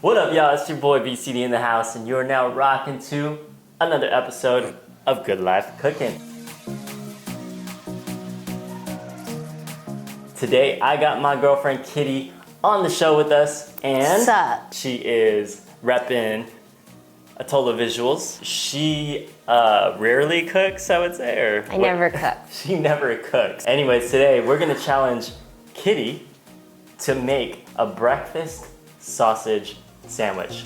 What up, y'all? It's your boy BCD in the house, and you're now rocking to another episode of Good Life Cooking. Today, I got my girlfriend Kitty on the show with us, and What's up? she is repping Atola Visuals. She rarely cooks, I would say, or I never cook. She never cooks. Anyways, today we're gonna challenge Kitty to make a breakfast sausage sandwich.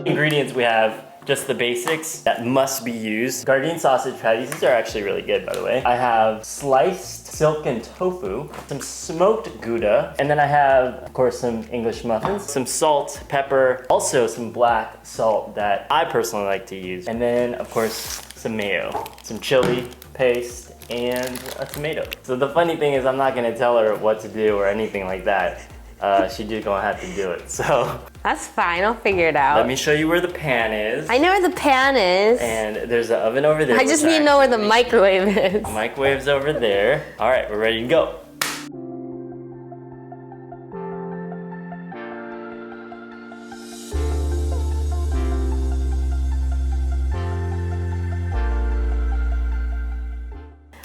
Ingredients we have just the basics that must be used. Gardein sausage patties, these are actually really good, by the way. I have sliced silken tofu, some smoked Gouda, and then I have, of course, some English muffins, some salt, pepper, also some black salt that I personally like to use, and then, of course, some mayo, some chili paste, and a tomato. So the funny thing is I'm not gonna tell her what to do or anything like that. She's just gonna have to do it, so. That's fine, I'll figure it out. Let me show you where the pan is. I know where the pan is. And there's an oven over there. I just need to know where the microwave is. The microwave's over there. All right, we're ready to go.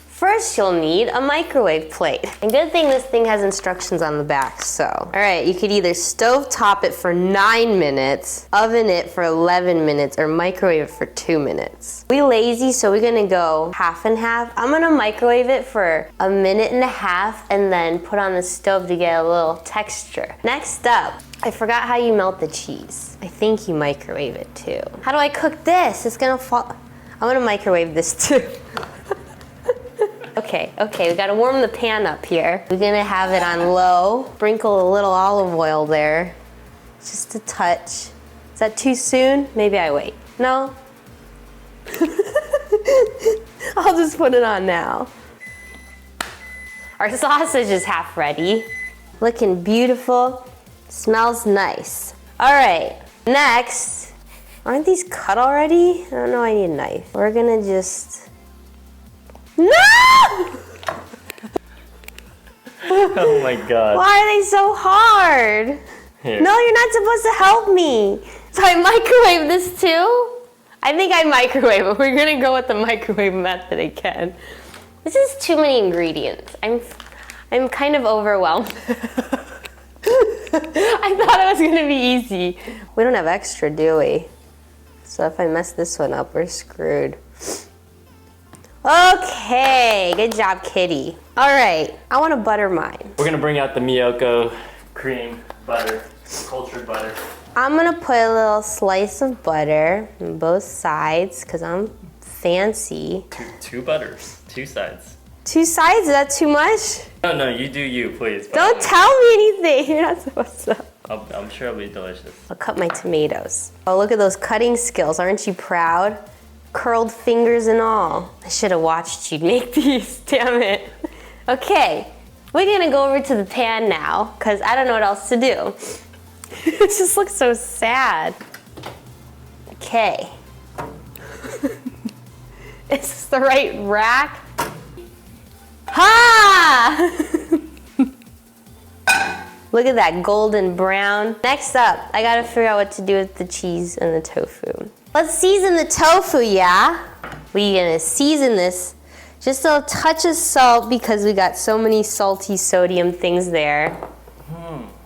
First, you'll need a microwave plate. And good thing this thing has instructions on the back, so. All right, you could either stove top it for 9 minutes, oven it for 11 minutes, or microwave it for 2 minutes. We lazy, so we're gonna go half and half. I'm gonna microwave it for 1.5 minutes and then put on the stove to get a little texture. Next up, I forgot how you melt the cheese. I think you microwave it too. How do I cook this? It's gonna fall. I'm gonna microwave this too. Okay, we gotta warm the pan up here. We're gonna have it on low. Sprinkle a little olive oil there. Just a touch. Is that too soon? Maybe I wait. No? I'll just put it on now. Our sausage is half ready. Looking beautiful. Smells nice. All right, next. Aren't these cut already? I don't know, I need a knife. We're gonna just, no! Oh my God. Why are they so hard? Here. No, you're not supposed to help me. So I microwave this too? I think I microwave it. We're gonna go with the microwave method again. This is too many ingredients. I'm kind of overwhelmed. I thought it was gonna be easy. We don't have extra, do we? So if I mess this one up, we're screwed. Okay, good job, Kitty. All right, I want to butter mine. We're gonna bring out the Miyoko cream butter, cultured butter. I'm gonna put a little slice of butter on both sides because I'm fancy. Two butters, 2 sides. 2 sides, is that too much? No, you do you, please. Don't tell me anything, you're not supposed to. I'm sure it'll be delicious. I'll cut my tomatoes. Oh, look at those cutting skills, aren't you proud? Curled fingers and all. I should have watched you make these, damn it. Okay, we're gonna go over to the pan now, because I don't know what else to do. It just looks so sad. Okay. Is this the right rack? Ha! Look at that golden brown. Next up, I gotta figure out what to do with the cheese and the tofu. Let's season the tofu, yeah? We're gonna season this. Just a touch of salt because we got so many salty sodium things there.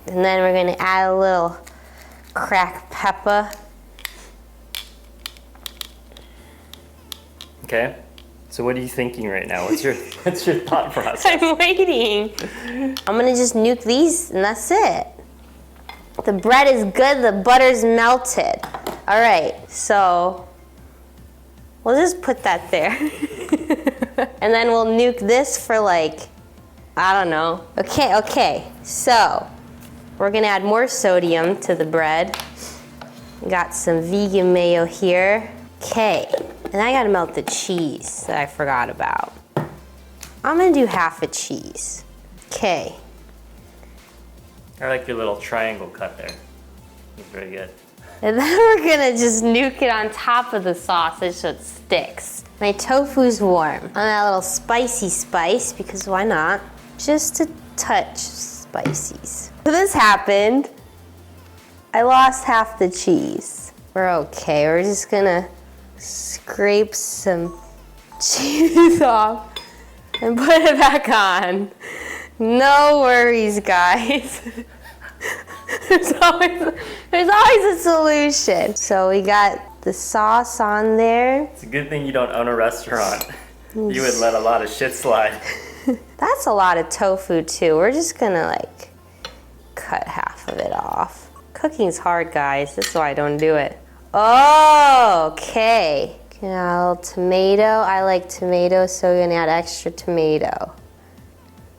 And then we're gonna add a little cracked pepper. Okay. So what are you thinking right now? What's your thought process? I'm waiting. I'm gonna just nuke these and that's it. The bread is good, the butter's melted. All right, so we'll just put that there. And then we'll nuke this for like, I don't know. Okay, so we're gonna add more sodium to the bread. Got some vegan mayo here. Okay, and I gotta melt the cheese that I forgot about. I'm gonna do half a cheese. Okay. I like your little triangle cut there. It's very good. And then we're gonna just nuke it on top of the sausage so it sticks. My tofu's warm. On that little spicy spice, because why not? Just a touch spices. So this happened. I lost half the cheese. We're okay. We're just gonna scrape some cheese off and put it back on. No worries, guys. There's always a solution. So we got the sauce on there. It's a good thing you don't own a restaurant. You would let a lot of shit slide. That's a lot of tofu too. We're just gonna like cut half of it off. Cooking's hard, guys. That's why I don't do it. Oh, okay. Now a little tomato. I like tomato, so we're gonna add extra tomato.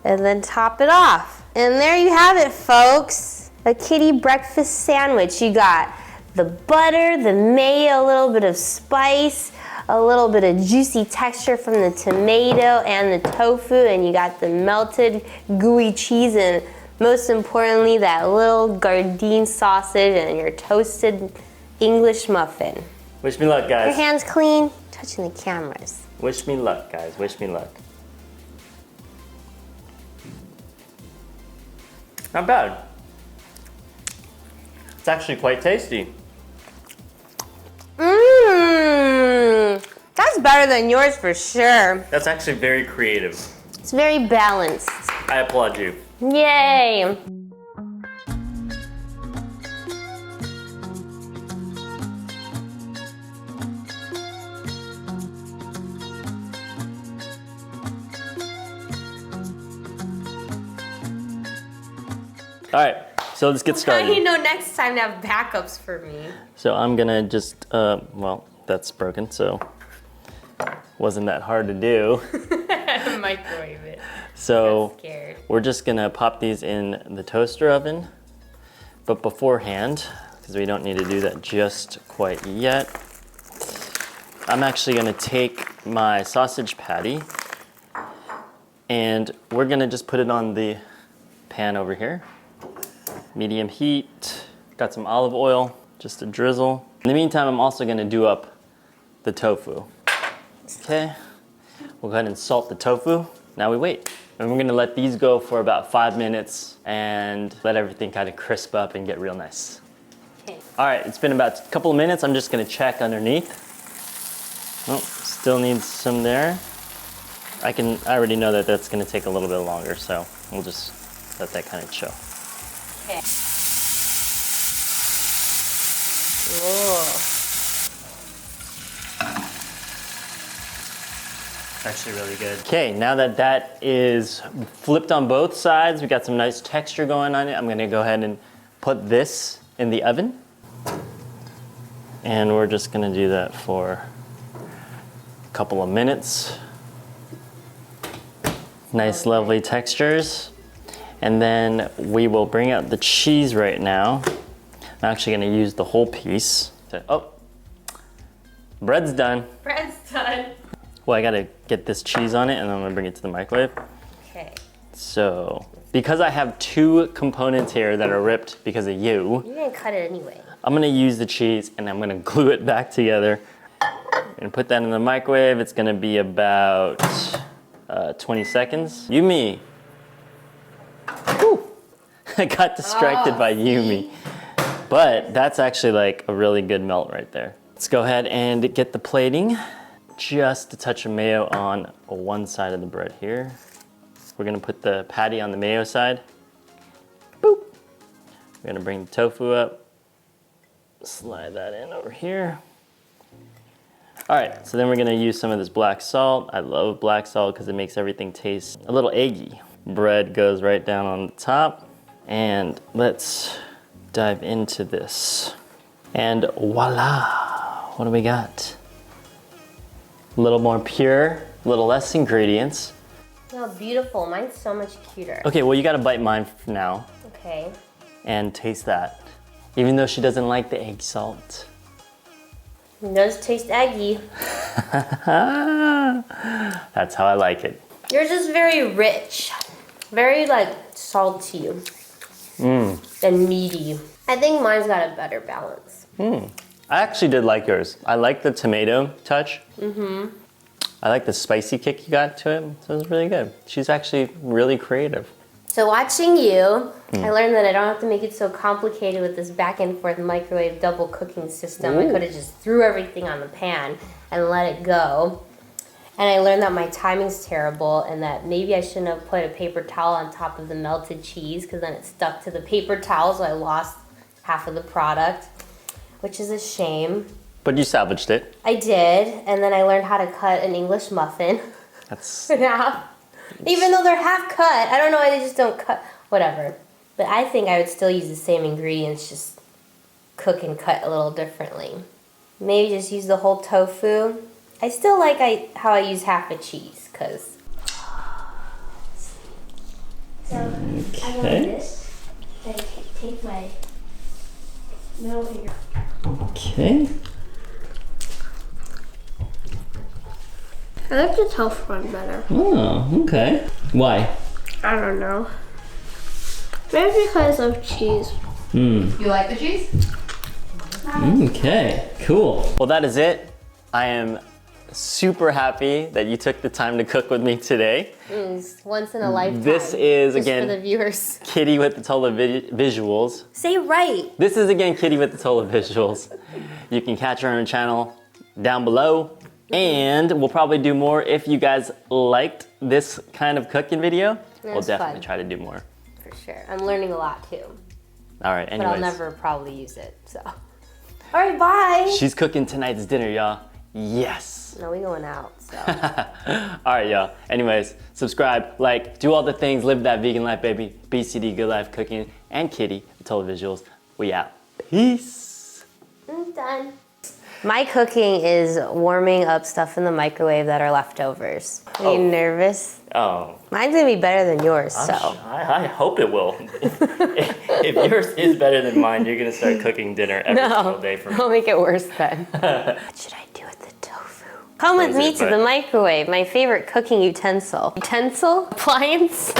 And then top it off. And there you have it, folks. A kitty breakfast sandwich. You got the butter, the mayo, a little bit of spice, a little bit of juicy texture from the tomato and the tofu, and you got the melted gooey cheese, and most importantly, that little Gardein sausage and your toasted English muffin. Wish me luck, guys. Your hands clean, touching the cameras. Wish me luck, guys. Wish me luck. Not bad. It's actually quite tasty. Mmm, that's better than yours for sure. That's actually very creative. It's very balanced. I applaud you. Yay. All right, so let's get started. How do you know next time to have backups for me? So I'm gonna just, well, that's broken, so wasn't that hard to do. Microwave it. So I'm scared. we're just gonna pop these in the toaster oven, but beforehand, because we don't need to do that just quite yet, I'm actually gonna take my sausage patty and we're gonna just put it on the pan over here. Medium heat, got some olive oil, just a drizzle. In the meantime, I'm also gonna do up the tofu. Okay, we'll go ahead and salt the tofu. Now we wait. And we're gonna let these go for about 5 minutes and let everything kind of crisp up and get real nice. Okay. All right, it's been about a couple of minutes. I'm just gonna check underneath. Oh, still needs some there. I already know that that's gonna take a little bit longer, so we'll just let that kind of chill. Okay. Ooh. Actually really good. Okay, now that that is flipped on both sides, we got some nice texture going on it. I'm gonna go ahead and put this in the oven. And we're just gonna do that for a couple of minutes. Nice, lovely textures. And then we will bring out the cheese right now. I'm actually gonna use the whole piece. Oh, bread's done. Bread's done. Well, I gotta get this cheese on it and then I'm gonna bring it to the microwave. Okay. So, because I have two components here that are ripped because of you, You're gonna cut it anyway. I'm gonna use the cheese and I'm gonna glue it back together. And put that in the microwave. It's gonna be about 20 seconds. Yumi. Whew. I got distracted by Yumi. But that's actually like a really good melt right there. Let's go ahead and get the plating. Just a touch of mayo on one side of the bread here. We're gonna put the patty on the mayo side. Boop. We're gonna bring the tofu up. Slide that in over here. All right, so then we're gonna use some of this black salt. I love black salt because it makes everything taste a little eggy. Bread goes right down on the top. And let's dive into this. And voila, what do we got? A little more pure, a little less ingredients. Oh, beautiful. Mine's so much cuter. Okay, well you gotta bite mine now. Okay. And taste that. Even though she doesn't like the egg salt. It does taste eggy. That's how I like it. Yours is very rich. Very like salty. And meaty. I think mine's got a better balance. I actually did like yours. I like the tomato touch. I like the spicy kick you got to it. So it was really good. She's actually really creative. So watching you, I learned that I don't have to make it so complicated with this back and forth microwave double cooking system. I could have just threw everything on the pan and let it go. And I learned that my timing's terrible and that maybe I shouldn't have put a paper towel on top of the melted cheese because then it stuck to the paper towel, so I lost half of the product, which is a shame. But you salvaged it. I did, and then I learned how to cut an English muffin That's in half. Even though they're half cut, I don't know why they just don't cut, whatever. But I think I would still use the same ingredients, just cook and cut a little differently. Maybe just use the whole tofu. I still like how I use half a cheese, because... So, I go like this, then take my middle finger. Okay. I like the tofu one better. Oh, okay. Why? I don't know. Maybe because of cheese. You like the cheese? Okay, cool. Well, that is it. I am super happy that you took the time to cook with me today. It's once in a lifetime. This is, just again, for the viewers. Kitty with the Visuals. Say right. This is, again, Kitty with the Visuals. You can catch her on her channel down below. And we'll probably do more if you guys liked this kind of cooking video. We'll definitely try to do more. For sure. I'm learning a lot too. All right, anyways. But I'll never probably use it, so. All right, bye. She's cooking tonight's dinner, y'all. Yes. No, we going out, so. All right, y'all. Anyways, subscribe, like, do all the things, live that vegan life, baby. BCD, Good Life Cooking, and Kitty, the Total Visuals. We out. Peace. I'm done. My cooking is warming up stuff in the microwave that are leftovers. Are you nervous? Oh. Mine's gonna be better than yours, so. I hope it will. If yours is better than mine, you're gonna start cooking dinner every single day for me. I'll make it worse then. What should I do with the tofu? Come with me to the microwave, my favorite cooking utensil. Utensil? Appliance?